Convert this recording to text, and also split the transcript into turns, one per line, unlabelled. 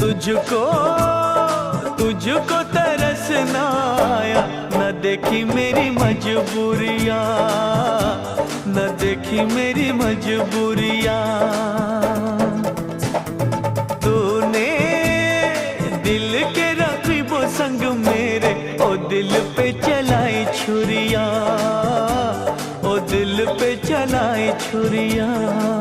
तुझको तुझको तरस ना आया, न देखी मेरी मजबूरियाँ, न देखी मेरी मजबूरियाँ। तूने दिल के रकीबों संग मेरे ओ दिल पे चलाई छुरियाँ, ओ दिल पे चलाई छुरियाँ।